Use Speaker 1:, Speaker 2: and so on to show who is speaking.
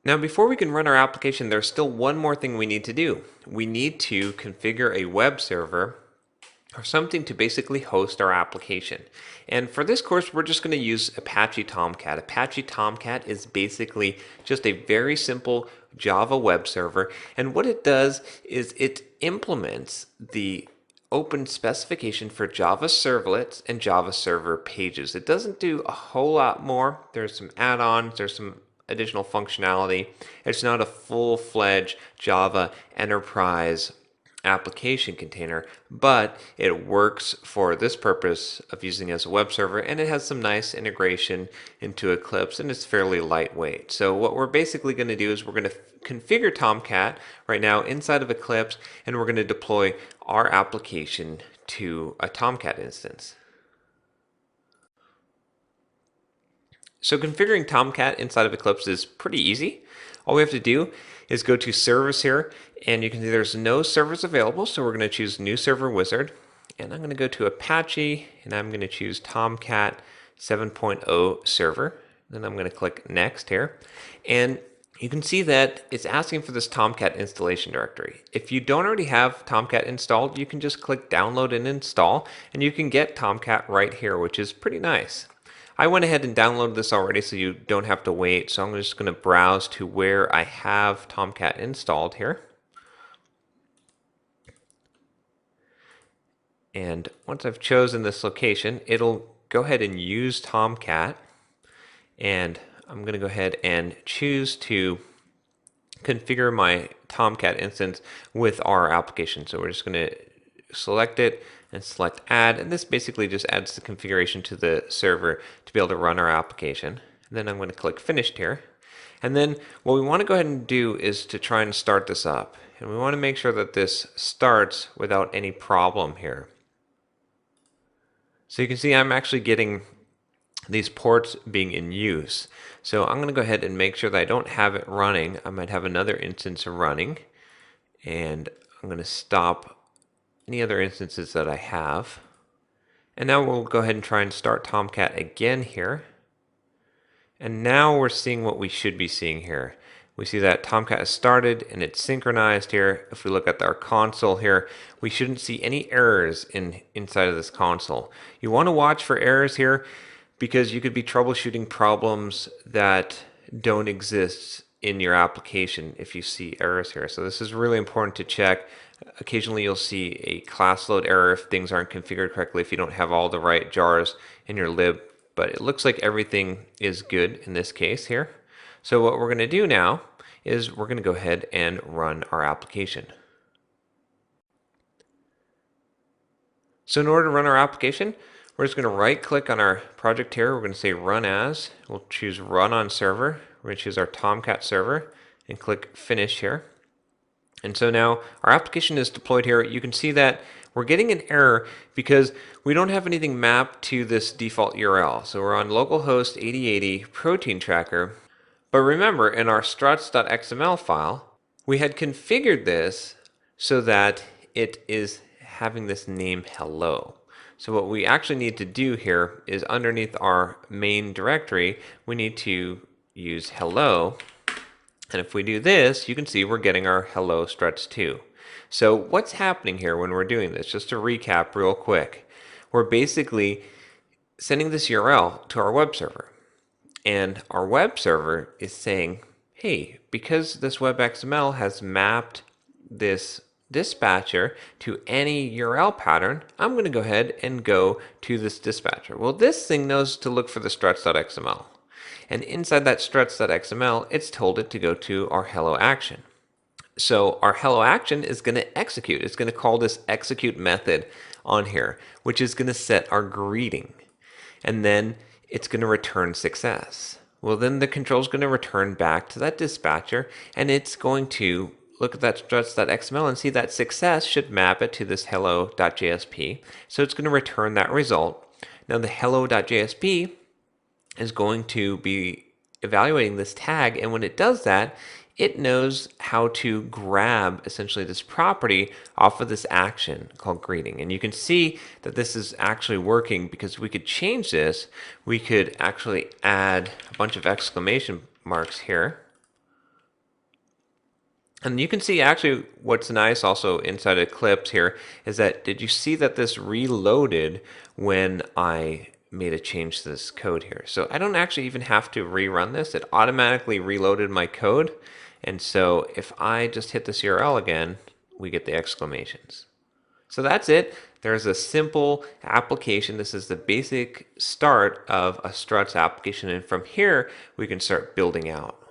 Speaker 1: Now, before we can run our application, there's still one more thing we need to do. We need to configure a web server or something to basically host our application. And for this course, we're just going to use Apache Tomcat. Apache Tomcat is basically just a very simple Java web server. And what it does is it implements the open specification for Java servlets and Java server pages. It doesn't do a whole lot more. There's some add-ons, there's some additional functionality. It's not a full-fledged Java enterprise application container, but it works for this purpose of using as a web server, and it has some nice integration into Eclipse, and it's fairly lightweight. So what we're basically going to do is we're going to configure Tomcat right now inside of Eclipse, and we're going to deploy our application to a Tomcat instance. So configuring Tomcat inside of Eclipse is pretty easy. All we have to do is go to servers here, and you can see there's no servers available, so we're going to choose new server wizard, and I'm going to go to Apache, and I'm going to choose Tomcat 7.0 server. Then I'm going to click next here, and you can see that it's asking for this Tomcat installation directory. If you don't already have Tomcat installed, you can just click download and install, and you can get Tomcat right here, which is pretty nice. I went ahead and downloaded this already so you don't have to wait. So I'm just going to browse to where I have Tomcat installed here. And once I've chosen this location, it'll go ahead and use Tomcat. And I'm going to go ahead and choose to configure my Tomcat instance with our application. So we're just going to select it and select add, and this basically just adds the configuration to the server to be able to run our application. And then I'm going to click finished here, and then what we want to go ahead and do is to try and start this up, and we want to make sure that this starts without any problem here. So you can see I'm actually getting these ports being in use. So I'm going to go ahead and make sure that I don't have it running. I might have another instance running, and I'm going to stop any other instances that I have. And now we'll go ahead and try and start Tomcat again here. And now we're seeing what we should be seeing here. We see that Tomcat has started and it's synchronized here. If we look at our console here, we shouldn't see any errors inside of this console. You want to watch for errors here because you could be troubleshooting problems that don't exist in your application if you see errors here. So this is really important to check. Occasionally you'll see a class load error if things aren't configured correctly, if you don't have all the right jars in your lib, but it looks like everything is good in this case here. So what we're going to do now is we're going to go ahead and run our application. So in order to run our application, we're just going to right click on our project here. We're going to say run as. We'll choose run on server. We're going to choose our Tomcat server and click finish here. And so now our application is deployed here. You can see that we're getting an error because we don't have anything mapped to this default URL. So we're on localhost 8080 protein tracker. But remember, in our struts.xml file, we had configured this so that it is having this name hello. So what we actually need to do here is underneath our main directory, we need to use hello. And if we do this, you can see we're getting our hello struts too. So what's happening here when we're doing this? Just to recap real quick, we're basically sending this URL to our web server. And our web server is saying, hey, because this web XML has mapped this dispatcher to any URL pattern, I'm going to go ahead and go to this dispatcher. Well, this thing knows to look for the struts.xml. And inside that struts.xml, it's told it to go to our hello action. So our hello action is going to execute. It's going to call this execute method on here, which is going to set our greeting. And then it's going to return success. Well, then the control is going to return back to that dispatcher, and it's going to look at that struts.xml and see that success should map it to this hello.jsp. So it's going to return that result. Now the hello.jsp is going to be evaluating this tag, and when it does that, it knows how to grab essentially this property off of this action called greeting. And you can see that this is actually working because we could change this. We could actually add a bunch of exclamation marks here. And you can see actually what's nice also inside Eclipse here is that did you see that this reloaded when I made a change to this code here? So I don't actually even have to rerun this. It automatically reloaded my code. And so if I just hit this URL again, we get the exclamations. So that's it. There's a simple application. This is the basic start of a struts application. And from here, we can start building out.